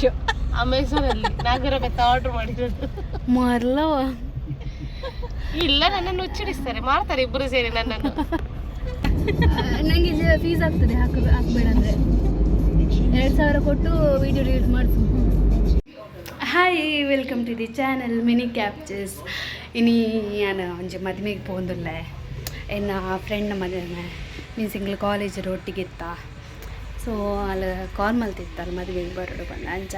ಮೀಶೋ ಅಮೆಝಾನಲ್ಲಿ ನಾಗರ ಬೆತ್ತ ಆರ್ಡರ್ ಮಾಡಿರೋದು. ಮರಲವ ಇಲ್ಲ, ನನ್ನನ್ನು ಉಚ್ಚರಿಸ್ತಾರೆ, ಮಾಡ್ತಾರೆ ಇಬ್ಬರು ಸೇರಿ ನನ್ನನ್ನು. ನನಗೆ ಫೀಸ್ ಆಗ್ತದೆ ಹಾಕಬೇಡ ಅಂದರೆ 2000 ಕೊಟ್ಟು ವಿಡಿಯೋ ರಿಲೀಸ್ ಮಾಡಿಸು. Hi, welcome to the channel mini captures. ಇನಿ ನಾನು ಒಂಜಿ ಮದುವೆಗೆ ಪೋಂದುಲ್ಲ ಎನ್ನ ಫ್ರೆಂಡ್ ಮದುವೆ ಮೀನ್ಸ್ ಇಂಗ್ಲ ಕಾಲೇಜ್ ಒಟ್ಟಿಗೆ ಇತ್ತ. ಸೊ ಅಲ್ಲಿ ಕಾಲ್ ಮಲ್ತಿತ್ತಲ್ಲ ಮದುವೆಗೆ ಬರೋಡು ಬಂದ ಅಂಚ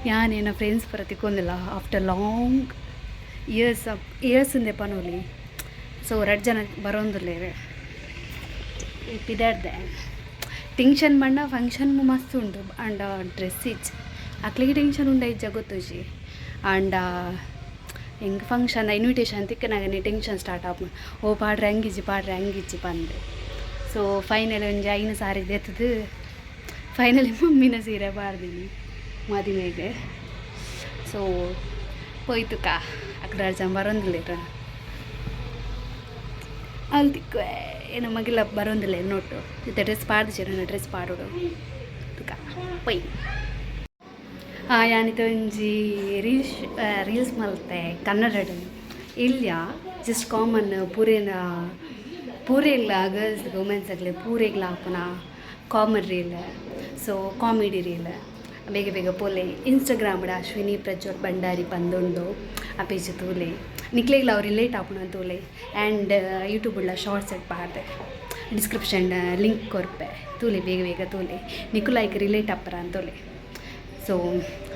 ಯಾನೇನು ಫ್ರೆಂಡ್ಸ್ ಪರ ತಿಕ್ಕೊಂದಿಲ್ಲ ಆಫ್ಟರ್ ಲಾಂಗ್ ಇಯರ್ಸಿಂದೆ ಪನೋಲಿ. ಸೊ 2 ಜನ ಬರೋಂದಿಲ್ಲ ಪಿದಾಡ್ದೆ ಟೆನ್ಷನ್ ಬಂಡ ಫಂಕ್ಷನ್ ಮಸ್ತ್ ಉಂಡು ಅಂಡ ಡ್ರೆಸ್ ಇಚ್ಚು ಅಕ್ಲಿಗೆ ಟೆನ್ಷನ್ ಉಂಡ ಇಜ್ಜ ಗೊತ್ತುಜಿ ಅಂಡ ಹೆಂಗೆ ಫಂಕ್ಷನ್ ಇನ್ವಿಟೇಷನ್ ತಿಕ್ಕನಾಗ ಟೆನ್ಷನ್ ಸ್ಟಾರ್ಟ್ ಆಪ ಓ ಪಾಡ್ರೆ ಹಂಗಿಜ್ಜಿ ಬಂದೆ. ಸೊ ಫೈನಲ್ ಒಂಜಿ 5 ಸಾರಿ ಎತ್ತದು ಫೈನಲಿ ಮಮ್ಮಿನ ಸೀರೆ ಬಾರ್ದೀನಿ ಮದುವೆಗೆ. ಸೊ ಹೋಯ್ತು ಅಕ್ಕಡ ಜನ ಬರೋಂದಿಲ್ಲ ಅಲ್ಲಿ ತಿಕ್ಕ ನಮಗೆಲ್ಲ ಬರೋಂದಿಲ್ಲ ನೋಟು ಇತ್ತೆ ಡ್ರೆಸ್ ಪಾಡ್ದು ನನ್ನ ಡ್ರೆಸ್ ಪಾಡೋಡು ತುಕ ಪೈ ಯಾನಿತ ಒಂಜಿ ರೀಲ್ಸ್ ಮಲ್ತೆ ಕನ್ನಡ ಇಲ್ಯ ಜಸ್ಟ್ ಕಾಮನ್ ಪೂರೆಗ್ಲ ಗರ್ಲ್ಸ್ ವುಮೆನ್ಸ್ ಆಗಲಿ ಪೂರೆಗ್ಲ ಹಾಕೋಣ common reel. So comedy reel ಬೇಗ ಪೋಲೆ ಇನ್ಸ್ಟಾಗ್ರಾಮ್ಡ ಅಶ್ವಿನಿ ಪ್ರಜ್ವಲ್ ಭಂಡಾರಿ ಬಂದುಂಡು ಆ ಪೇಜ್ ತೂಲೆ ನಿಕ್ಲೆಗ್ಲ ಅವ್ರು ರಿಲೇಟ್ ಆಪುನ ತೂಲೆ ಆ್ಯಂಡ್ ಯೂಟ್ಯೂಬ್ಲ ಶಾರ್ಟ್ಸ್ ಎಟ್ ಪಾಡ್ದೆ ಡಿಸ್ಕ್ರಿಪ್ಷನ್ ಲಿಂಕ್ ಕೊರ್ಪೆ ತೂಲೆ ಬೇಗ ತೂಲೆ ನಿಕ್ಕು ಲೈಕ್ ರಿಲೇಟ್ ಆಪರ ಅಂತೋಲೆ. ಸೊ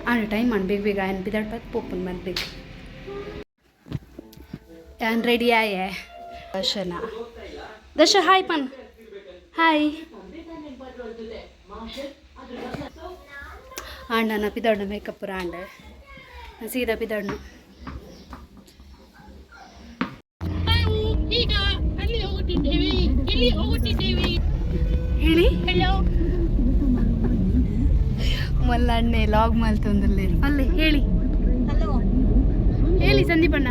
ಆಂಡ ಟೈಮ್ ಮಾಡಿ ಬೇಗ ಆಯ್ನ ಬಿದಾಡ್ಬೇಕು ಪೋಪನ್ ಮದ್ಬೇಕು ಆ್ಯನ್ ರೆಡಿ ಆಯೆ ದಶ ಹಾಯ್ ಪನ್ ಹಾಯ್ ಆಂಡನ ಪಿದಾಡ್ನ ಮೇಕಪ್ ಆಂಡ ಸೀದಾ ಪಿದಾಡ್ನ ಹೇಳಿ ಮಲ್ಲಣ್ಣೆ ಲಾಗ್ ಮಲ್ತೊಂದಲ್ಲ ಅಲ್ಲೇ ಹೇಳಿ ಸಂದೀಪಣ್ಣ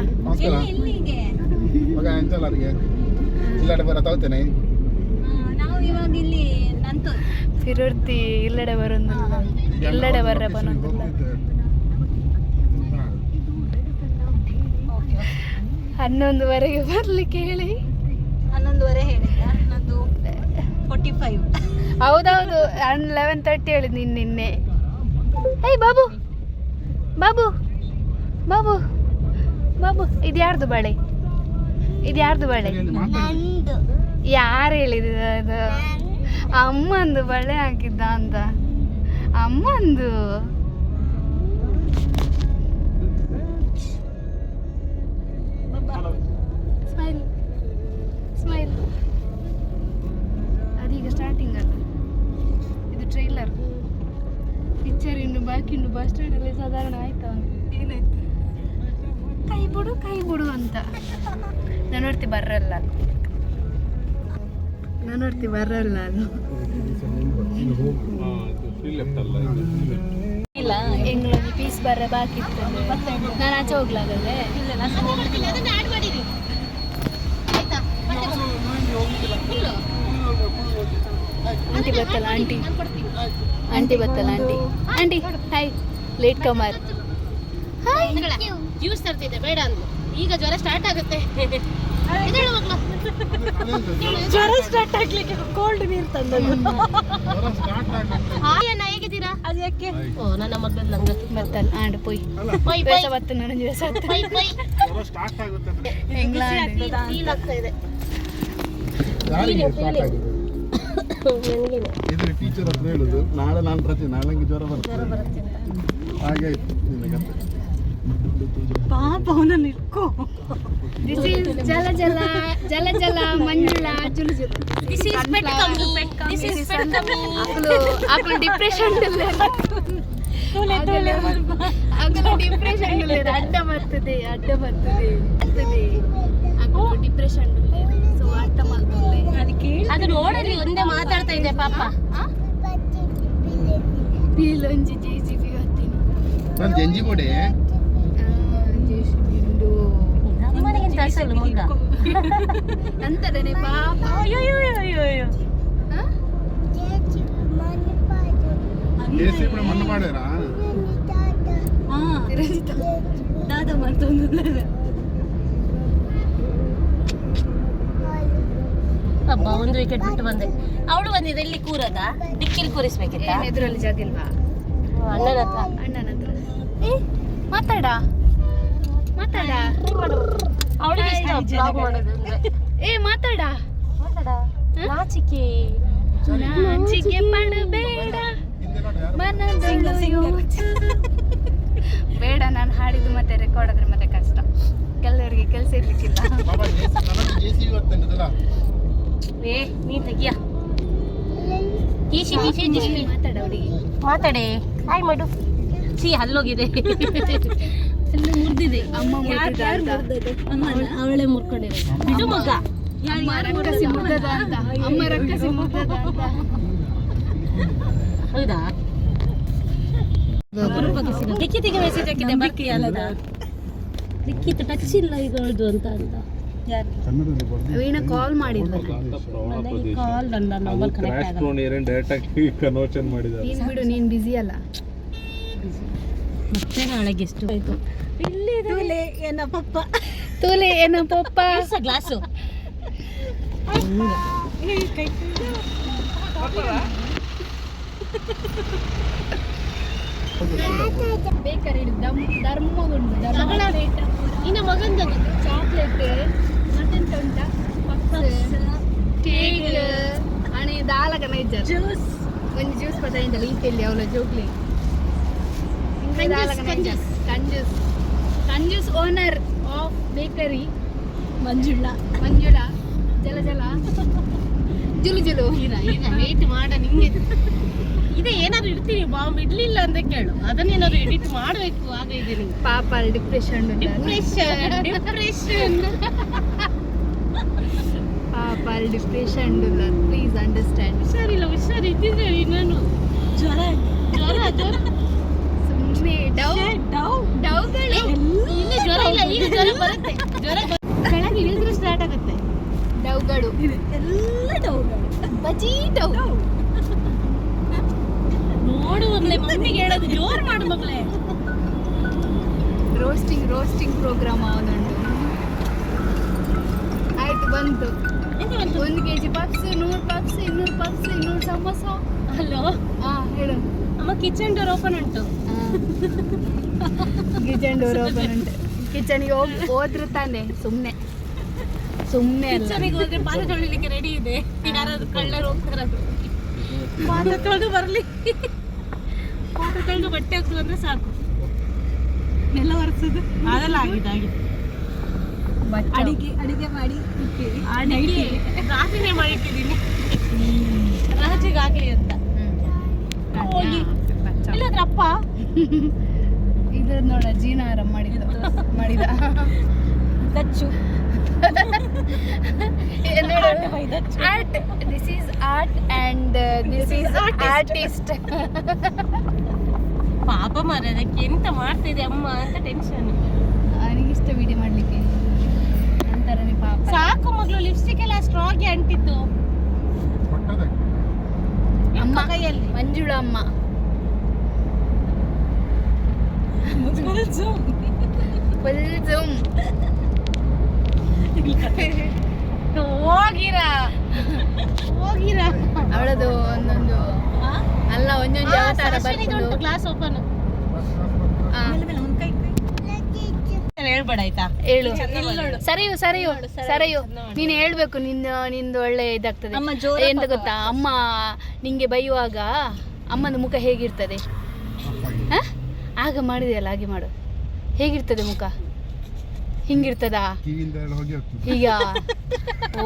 ಫಿರುರ್ತಿ ಇಲ್ಲಡೆ ಬರೋದಿಲ್ಲ ಎಲ್ಲೆಡೆ ಬರ್ರೆ ಬರೋದಿಲ್ಲ 11:15 ಬರ್ಲಿಕ್ಕೆ ಹೇಳಿ 11:15 ಹೇಳಿದ್ದ ನಂದು 45. ಹೌದೌದು 11:30 ಹೇಳಿದ್ ನಿನ್ನೆ. ಏಯ್ ಬಾಬು ಇದು ಯಾರ್ದು ಬಳೆ ಯಾರು ಹೇಳಿದ ಅದು ಅಮ್ಮಂದು ಬಳೆ ಹಾಕಿದ್ದ ಅಂತ ಅಮ್ಮಂದು. ಸ್ಮೈಲ್ ಅದೀಗ ಸ್ಟಾರ್ಟಿಂಗ್ ಅದು ಇದು ಟ್ರೈಲರ್ ಪಿಕ್ಚರ್ ಇನ್ನು ಬಾಕಿ ಇನ್ನು ಬಸ್ ಸ್ಟ್ಯಾಂಡಲ್ಲಿ ಸಾಧಾರಣ ಆಯ್ತಾ ಏನಾಯ್ತು ಕೈ ಬಿಡು ಅಂತ ನಾನೋಡ್ತಿ ಬರಲ್ಲ ಅದು ಇಲ್ಲ ಎಂಗ್ಳೊಂದು ಪೀಸ್ ಬರ್ರೆ ಬಾಕಿ ಇತ್ತು ನಾನು ಆಚೆ ಹೋಗ್ಲಾಗದೆ ಆಂಟಿ ಬತ್ತಲ್ಲ ಆಂಟಿ ಹಾಯ್ ಲೇಟ್ ಕಮರ್ ಜ್ಯೂಸ್ ತರ್ತಿದ್ದೆ ಬೇಡ ಅಂದ್ಲು. ಈಗ ಜ್ವರ ಸ್ಟಾರ್ಟ್ ಆಗುತ್ತೆ. ಜ್ವರ ಸ್ಟಾರ್ಟ್ ಆಗ್ಲಿಕ್ಕೆ ಕೋಲ್ಡ್ ನೀರು ತಂದದ್ದು. ಹೇಗಿದ್ದೀರಾ? ಅದು ಯಾಕೆ? ಓ ನನ್ನ ಮಗಳು ನಂಗ ಬತ್ತಲ್ಲ ಆಂಡ್ ಪೊಯ್ ಬತ್ತು ನನ್ನ ದಿವಸ ಫೀಲ್ ಆಗ್ತಾ ಇದೆ. ಇದ್ರ ಟೀಚರ್ ಹತ್ರ ಹೇಳುದು ನಾಳೆ ನಾನು ಬರ್ತೀನಿ, ನಾಳೆ ಜ್ವರ ಬರುತ್ತೆ ಹಾಗೆ ಪಾಪ ಅವನನ್ನು ಇಟ್ಕೋ. ದಿಸ್ ಈಸ್ ಜಲ ಮಂಜುಳ ಜುಲು ಆಕಲು ಡಿಪ್ರೆಷನ್ ಅಡ್ಡ ಬರ್ತದೆ ಆಕಲು ಡಿಪ್ರೆಷನ್ ಸೊ ಅಡ್ಡ ಮಾಡ್ತದೆ ಅದಕ್ಕೆ ಅದು ನೋಡಲಿ ಒಂದೇ ಮಾತಾಡ್ತಾ ಇದೆ ಪಾಪ. ಬೀಲೊಂಜಿ JCB ಬರ್ತೀನಿ ನಾನು ಜಂಜಿ ಬೋಡೆ ಅಂತದನೆ ಪಾಪ. ಮಣ್ಣು ಮಾಡ್ಯಾರ ಅಪರಾಜಿತ ದಾದ ಮಾಡ್ತೊಂದು ಹಬ್ಬ 1 ವಿಕೆಟ್ ಬಿಟ್ಟು ಬಂದೆ. ಅವಳು ಬಂದಿದೆ, ಇಲ್ಲಿ ಕೂರದ ಡಿಕ್ಕಿಲ್ ಕೂರಿಸ್ಬೇಕಿತ್ತ. ಎದುರಲ್ಲಿ ಜಾಗ ಇಲ್ವಾ? ಅಣ್ಣನ ಹತ್ರ. ಅಣ್ಣನ ಹತ್ರ ಮಾತಾಡ ಅವಳಿಗೆ ಇಷ್ಟ ಬ್ಲಾಗ್ ಮಾಡೋದು ಅಂದ್ರೆ. ಮಾತಾಡ ನಾಚಿಕೆ ಪಡಬೇಡ ಬೇಡ. ನಾನು ಹಾಡಿದ್ದು ಮತ್ತೆ ರೆಕಾರ್ಡ್ ಆದ್ರೆ ಮತ್ತೆ ಕಷ್ಟ, ಕೆಲವರಿಗೆ ಕೆಲಸ ಇರ್ಲಿಕ್ಕಿಲ್ಲ. ಏ ನೀ ತೆಗಿಯ ಮಾತಾಡ ಹುಡುಗಿ, ಮಾತಾಡೆ. ಹಾಯ್ ಮಾಡು. ಹಲ್ಲೋಗಿದೆ, ಮುರಿದಿದೆ. ಅಮ್ಮ ಮುರ್ದಿದ ಅಂತ. ಅವಳೇ ಮುರ್ಕೊಂಡಿರೋದು. ಬಿಡು ಮಗ. ಅಮ್ಮ ರಕ್ಕಸಿ ಮುರ್ದದ ಅಂತ. ಅಮ್ಮ ರಕ್ಕಸಿ ಮುರ್ದದ ಅಂತ. ಹೌದಾ? ಲಿಖಿತಿಗೆ ಮೆಸೇಜ್ ಹಾಕಿದ್ದೆ, ಬರ್ತೀಯ ಅಲ್ಲದ. ಲಿಖಿತ ಟಚ್ ಇಲ್ಲ ಈಗ ಅವಳದು ಅಂತ ವೀಣಾ ಕಾಲ್ ಮಾಡಿದ್ಲು. ಕಾಲ್ ನನ್ನ ನಂಬರ್ ಕನೆಕ್ಟ್ ಆಗಲ್ಲ. ಡೈರೆಕ್ಟ್ ಆಗಿ ಕನ್ವರ್ಷನ್ ಮಾಡಿದ್ದಾರೆ. ನೀನ್ ಬಿಡು, ನೀನ್ ಬಿಸಿ ಅಲ್ಲ. ಮತ್ತೆ ನಾಳೆ ಗೆಸ್ಟ್ ಆಯ್ತು. ಇಲ್ಲಿ ತೂಲೆ ಏನ ಪಪ್ಪ ತೂಲೆ ಏನೋ ಪಪ್ಪ ಗ್ಲಾಸು ಬೇಕರಿ ಧರ್ಮಗುಂಡು ಇನ್ನ ಮಗಂದದು ಚಾಕ್ಲೇಟ್ ಮತ್ತೆಂತ ಉಂಟಾ? ಕೇಕ್ आणि दाल नैजर ಜ್ಯೂಸ್ ಒಂದು ಜ್ಯೂಸ್ ಪದಾಯಿಂದಲ್ಲ ಈತೆಲ್ಲಿ ಅವಳ Choksi ಕಂಜೂಸ್ owner of bakery Manjula ಜಲ ಜುಲು ಈಗ ವೇಟ್ ಮಾಡ. ನಿಂಗೆ ಇದೆ ಏನಾದ್ರು ಇಡ್ತೀನಿ, ಬಾಂಬ್ ಇಡ್ಲಿಲ್ಲ ಅಂತ ಕೇಳು, ಅದನ್ನೇನಾದ್ರು ಎಡಿಟ್ ಮಾಡಬೇಕು. ಆಗ ಇದೆ ನಿಂಗೆ ಪಾಪ ಡಿಪ್ರೆಷನ್ ಪಾಪ ಡಿಪ್ರೆಷನ್ ಪ್ಲೀಸ್ ಅಂಡರ್ಸ್ಟ್ಯಾಂಡ್. ಹುಷಾರಿಲ್ಲ, ಹುಷಾರಿದ್ದಿದ್ರೆ ನಾನು ಜ್ವರ ಸುಮ್ಮನೆ ಡೌಗಳು ಇಲ್ಲ, ಜ್ವರ ಇಲ್ಲ, ಈಗ ಜ್ವರ ಬರುತ್ತೆ. ಜ್ವರ ಕೆಳಗೆ ಇಳಿದ್ರೆ ಸ್ಟಾರ್ಟ್ ಆಗುತ್ತೆ. ಡೌಗಳು ಎಲ್ಲ ಡೌಗಳು ಬಜಿ ಡೌ ನೋಡು ಮಗಳೇ, ಮಮ್ಮಿಗೆ ಹೇಳೋದು ಜೋರ್ ಮಾಡು ಮಗಳೇ. ರೋಸ್ಟಿಂಗ್ ಪ್ರೋಗ್ರಾಮ್ ಅವನುಂಟು. ಆಯ್ತು ಬಂತು. 1 kg puffs, 100 puffs, 200 puffs, 200 samosa. Hello, ಹೇಳು. ಅಮ್ಮ ಕಿಚನ್ ಡೋರ್ ಓಪನ್ ಉಂಟು. ಕಿಚನ್ ಡೋರ್ ಓಪನ್ ಉಂಟು. ಕಿಚನ್ಗೆ ಹೋದ್ರು ತಾನೆ, ಸುಮ್ಮನೆ ಅಲ್ಲ. ಕಿಚನಿಗೆ ಹೋದ್ರೆ ಪಾತ್ರೆ ತೊಳಿಲಿಕ್ಕೆ ರೆಡಿ ಇದೆ. ಯಾರಾದ್ರೂ ಕಳ್ಳರು ಹೋಗ್ತಾರದು, ಪಾತ್ರೆ ತೊಳೆದು ಬರ್ಲಿ. ಪಾತ್ರೆ ತೊಳೆದು ಬಟ್ಟೆ ಹಾಕ್ತು ಅಂದ್ರೆ ಸಾಕು. ಎಲ್ಲ ಒರೆಸೋದು ಅದೆಲ್ಲ ಆಗಿದೆ. ಅಡಿಗೆ ಮಾಡಿ ಇಟ್ಟಿವಿ. ಅಡಿಗೆ ರಾತ್ರಿನೇ ಮಾಡಿಟ್ಟಿದ್ದೀನಿ, ರಾಜಿಗೆ ಆಗ್ಲಿ ಅಂತ. ಹೋಗಿ ಇಲ್ಲದ್ರ ಅಪ್ಪ ಇದು ನೋಡ ಜೀನಾರ ಮಾಡಿದ Dachu art. This is art and this is artist. ಪಾಪ ಮರ, ಅದಕ್ಕೆ ಎಂತ ಮಾಡ್ತಿದೆ ಅಮ್ಮ ಅಂತ ಟೆನ್ಷನ್. ನನಗಿಷ್ಟ ವಿಡಿಯೋ ಮಾಡ್ಲಿಕ್ಕೆ ಅಂತಾರನೇ ಪಾಪ. ಸಾಕು ಮಗಳು, ಲಿಪ್ಸ್ಟಿಕ್ ಎಲ್ಲ ಸ್ಟ್ರಾಗಿ ಅಂಟಿತ್ತು ಅಮ್ಮ ಕೈಯಲ್ಲಿ. ಮಂಜುಳಾ ಅಮ್ಮ ಫುಲ್ ಜೂಮ್. ಹೋಗಿರ ಅವಳದು ಒಂದೊಂದು ಅಲ್ಲ ಒಂದೊಂದು ಅವತಾರ ಬರ್ಕೊಂಡು ಕ್ಲಾಸ್ ಓಪನ್. ಹೇಳ್ಬೇಡ ಆಯ್ತಾ? ಹೇಳು. ಸರಿಯು ನೀನು ಹೇಳ್ಬೇಕು. ನಿಂದು ಒಳ್ಳೆ ಇದಾಗ್ತದೆ. ಅಮ್ಮ ಜೋರ ಎಂತ ಗೊತ್ತಾ, ಅಮ್ಮ ನಿಂಗೆ ಬೈಯುವಾಗ ಅಮ್ಮನ ಮುಖ ಹೇಗಿರ್ತದೆ? ಆಗ ಮಾಡಿದೆಯಲ್ಲ, ಹಾಗೆ ಮಾಡು. ಹೇಗಿರ್ತದೆ ಮುಖ? ಹಿಂಗಿರ್ತದಾ? ಈಗ ಓ.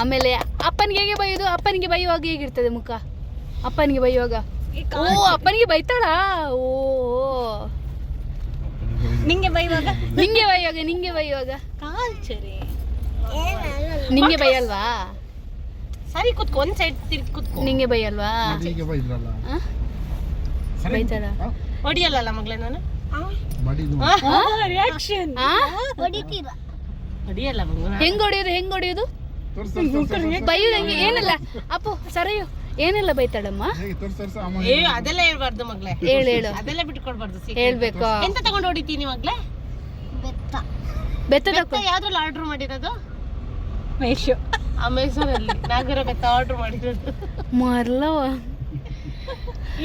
ಆಮೇಲೆ ಅಪ್ಪನಿಗೆ ಹೇಗೆ ಬೈಯೋದು? ಅಪ್ಪನಿಗೆ ಬೈಯುವಾಗ ಹೇಗಿರ್ತದೆ ಮುಖ? ಅಪ್ಪನಿಗೆ ಬೈಯುವಾಗ ಓ, ಅಪ್ಪನಿಗೆ ಬೈತಾಳಾ? ಓ, ನಿಂಗೆ ಬೈವಾಗ ನಿಂಗೆ ಬೈಯುವಾಗ ಕಾಲ್ಚರಿ ನಿಂಗೆ ಬೈಯಲ್ವಾ? ಸರಿ ಕುತ್ಕೊ, ಒಂದ್ ಸೈಡ್ ತಿರ್ಗಿ ಕುತ್ಕೊ. ನಿಂಗೆ ಬೈಯಲ್ವಾ? ಬೈತಾಳ? ಹೊಡಿಯಲ್ಲ ಮಗಳೇ ನಾನು. ರಿಯಾಕ್ಷನ್ ಹೊಡಿಯಲ್ಲ ಮಗಳು. ಹೆಂಗ್ ಹೊಡಿಯೋದು? ಬೈಯೋದು ಹೆಂಗೆ? ಏನಲ್ಲ ಅಪ್ಪು ಸರಿಯು ಏನೆಲ್ಲ ಬೈತಾಳಮ್ಮ? ಹೇಗೆ ತೋರ್ಸ ಅಮ್ಮ ಏ ಅದೆಲ್ಲ ಹೇಳ್ಬಾರ್ದು ಮಗ್ಳೆ, ಹೇಳು ಅದೆಲ್ಲ ಬಿಟ್ಕೊಡ್ಬಾರ್ದು. ಹೇಳ್ಬೇಕಾ? ಎಂತ ತಗೊಂಡು ಹೊಡಿತೀನಿ ಮಗ್ಳೆ? ಬೆತ್ತ ಬೆತ್ತ ಯಾವ್ದ್ರಲ್ಲಿ ಆರ್ಡರ್ ಮಾಡಿರೋದು? ಮೇಶು ಅಮೆಝಾನ್ ಅಲ್ಲಿ ನಾಗರ ಬೆತ್ತ ಆರ್ಡರ್ ಮಾಡಿರೋದು. ಮರ್ಲವ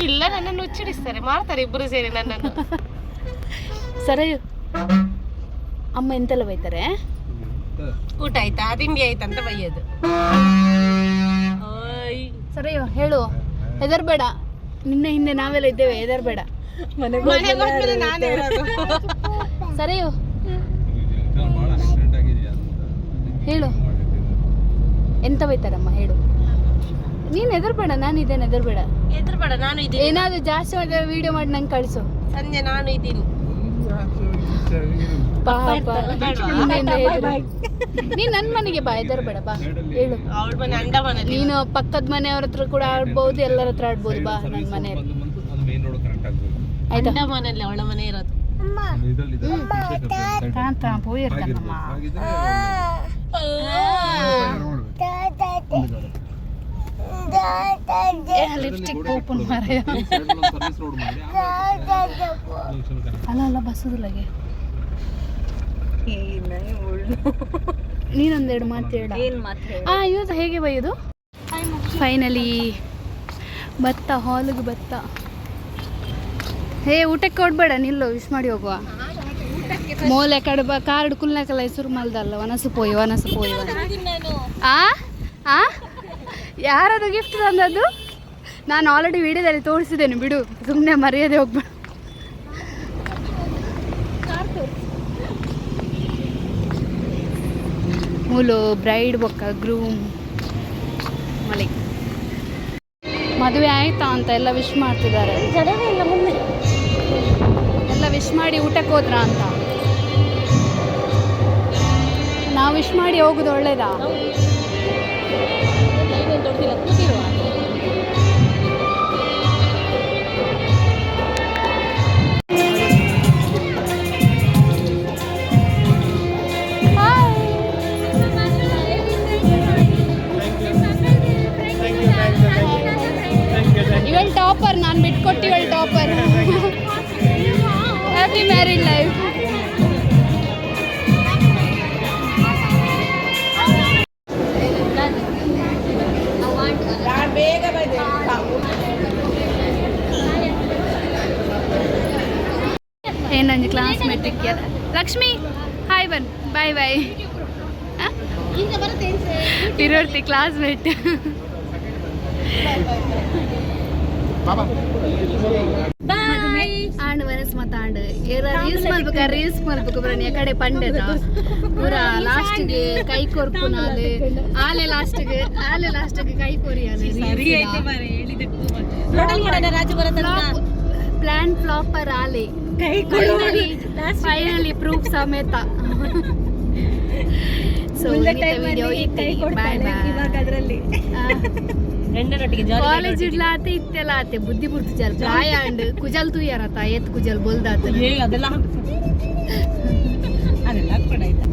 ಇಲ್ಲ, ನನ್ನನ್ನು ಹುಚ್ಚಿಡಿಸ್ತಾರೆ, ಮಾಡ್ತಾರೆ ಇಬ್ಬರು ಸೇರಿ ನನ್ನನ್ನು. ಸರಿ ಅಮ್ಮ ಎಂತೆಲ್ಲ ಬೈತಾರೆ? ಊಟ ಆಯ್ತಾ, ತಿಂಡಿ ಆಯ್ತಾ ಅಂತ ಬೈಯೋದು. ಓಯ್ ಸರಿ ಹೇಳು, ಹೆದರ್ಬೇಡ, ನಿನ್ನ ಹಿಂದೆ ನಾವೆಲ್ಲ ಇದ್ದೇವೆ, ಹೆದರ್ಬೇಡ. ಮನೆಗೆ ಹೋದ್ಮೇಲೆ ನಾನೇ ಹೇಳೋದು. ಸರಿ ಹೇಳು, ಎಂತ ಬೈತಾರಮ್ಮ ಹೇಳು. ನೀನು ಹೆದರ್ಬೇಡ, ನಾನು ಇದ್ದೇನೆ, ಹೆದರ್ಬೇಡ. ಹೆದರ್ಬೇಡ, ನಾನು ಇದ್ದೀನಿ. ಏನಾದ್ರು ಜಾಸ್ತಿ ಮಾಡಿದ್ರೆ ವಿಡಿಯೋ ಮಾಡಿ ನಂಗೆ ಕಳಿಸು. ಸಂಜೆ ನಾನು ಇದ್ದೀನಿ. ಪಾಪ ನೀನ್ ನನ್ನ ಮನೆಗೆ ಬಾ, ಹೆದರ್ಬೇಡ, ಬಾ ಹೇಳು. ಅವಳ ಮನೆ ಅಂಡಮಾನಲ್ಲಿ. ನೀನು ಪಕ್ಕದ ಮನೆಯವ್ರ ಹತ್ರ ಕೂಡ ಆಡ್ಬೋದು, ಎಲ್ಲರ ಹತ್ರ ಆಡ್ಬೋದು, ಬಾ ನನ್ನ ಮನೆಯಲ್ಲಿ. ಆಯ್ತಾ? ಅಂಡಮಾನಲ್ಲಿ ಅವಳ ಮನೆ ಇರೋದು. ಕಾಂತ ಹೋಗಿರ್ತಾನಮ್ಮ. ಲಿಪ್ಸ್ಟಿಕ್ ಓಪನ್ ಮಾರಾಯ. ಅಲ್ಲ ಅಲ್ಲ ಬಸ್ಸದೊಳಗೆ ನೀನೊಂದೆರಡು ಮಾತು ಹೇಳ. ಇವತ್ತು ಹೇಗೆ ಬೈಯೋದು? ಫೈನಲಿ ಭತ್ತ, ಹಾಲಿಗೆ ಭತ್ತ. ಹೇ ಊಟಕ್ಕೆ ಕೊಡ್ಬೇಡ, ನಿಲ್ಲು, ವಿಶ್ ಮಾಡಿ ಹೋಗುವ. ಮೋಲೆ ಕಡಬ ಕಾರ್ಡ್ ಕುಲ್ನಕಲ್ಲ ಹೆಸರು ಮಲ್ದಲ್ಲ, ವನಸು ಪೋಯಿ ಆ ಯಾರದು ಗಿಫ್ಟ್ ತಂದದ್ದು? ನಾನು ಆಲ್ರೆಡಿ ವಿಡಿಯೋದಲ್ಲಿ ತೋರಿಸಿದ್ದೇನೆ, ಬಿಡು, ಸುಮ್ಮನೆ ಮರ್ಯಾದೆ ಹೋಗ್ಬೇಡ. ಮೂಲು ಬ್ರೈಡ್ ಬೊಕ್ಕ ಗ್ರೂಮ್ ಮಲಿ ಮದುವೆ ಆಯ್ತಾ ಅಂತ ಎಲ್ಲ ವಿಶ್ ಮಾಡ್ತಿದ್ದಾರೆ. ಎಲ್ಲ ವಿಶ್ ಮಾಡಿ ಊಟಕ್ಕೆ ಹೋದ್ರಾ ಅಂತ. ನಾವು ವಿಶ್ ಮಾಡಿ ಹೋಗುದು ಒಳ್ಳೇದಾ? ಇವಳು ಟಾಪರ್, ನಾನು ಬಿಟ್ಕೊಟ್ಟು ಇವಳು ಟಾಪರ್. Happy married life. ಏನಂಜು ಕ್ಲಾಸ್ಮೇಟ್ ಇಕ್ಕ್ಯಾರ. ಲಕ್ಷ್ಮಿ ಹಾಯ್ ಬನ್, ಬಾಯ್ ಬಾಯ್. ಇರೋರ್ತಿ ಕ್ಲಾಸ್ಮೇಟ್. ಆಂಡ್ ವರಸ್ ಮಾತಾಂಡ್ ರೀಲ್ಸ್ ಮಾಡ್ಬೇಕ, ರೀಲ್ಸ್ ಮಾಡ್ಬೇಕು ಬರೋಣ ಆ ಕಡೆ ಪಂಡೆದ ಪೂರ ಲಾಸ್ಟ್ಗೆ ಕೈ ಕೊರ್ಪು ನಾಲೆ ಆಲೆ ಲಾಸ್ಟ್ಗೆ ಕೈ ಕೊರಿಯಾಲೆ. ಪ್ಲಾನ್ ಫ್ಲಾಪರ್ ಆಲೆ ಫೈನಲಿ ಪ್ರೂಫ್ ಸಮೇತ. ಸೊ ವಿಡಿಯೋ ಬಾಯ್ ಬಾಯ್. ಕಾಲೇಜ್ ಇಡ್ಲ ಆತೆ ಇತ್ತೆಲ್ಲ ಆತೆ ಬುದ್ಧಿ ಬುರ್ತು ಜಲ್ ಪ್ರಾಯ ಅಂಡ್ ಕುಜಲ್ ತುಯ್ಯಾರತ ಎತ್ ಕುಜಲ್ ಬೋಲ್ದಾತ ಅದೆಲ್ಲ ಹಾಕ್ಬೇಡ ಆಯ್ತಾ.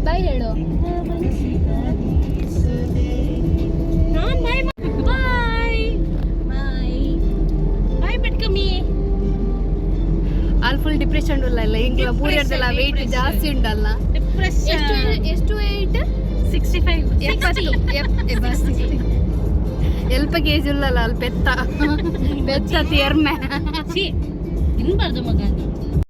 ಬಾಯ್ ಹೇಳು. ಅಲ್ಲಿ ಫುಲ್ ಡಿಪ್ರೆಷನ್ ಇಲ್ಲ ಇಂಗ್ಲ ಪೂರ್ಯದಲ್ಲ ವೆಯ್ಟ್ ಜಾಸ್ತಿ ಉಂಟಲ್ಲ. ಎಷ್ಟು ವೆಯ್ಟ್? 65. ಎಲ್ಪ ಕೇಜ್ ಉಳ್ಳಲ್ಲ ಅಲ್ಲಿ ಪೆತ್ತ ತೀರ್ಮೆ ತಿನ್ಬಾರ್ದು ಮಗ.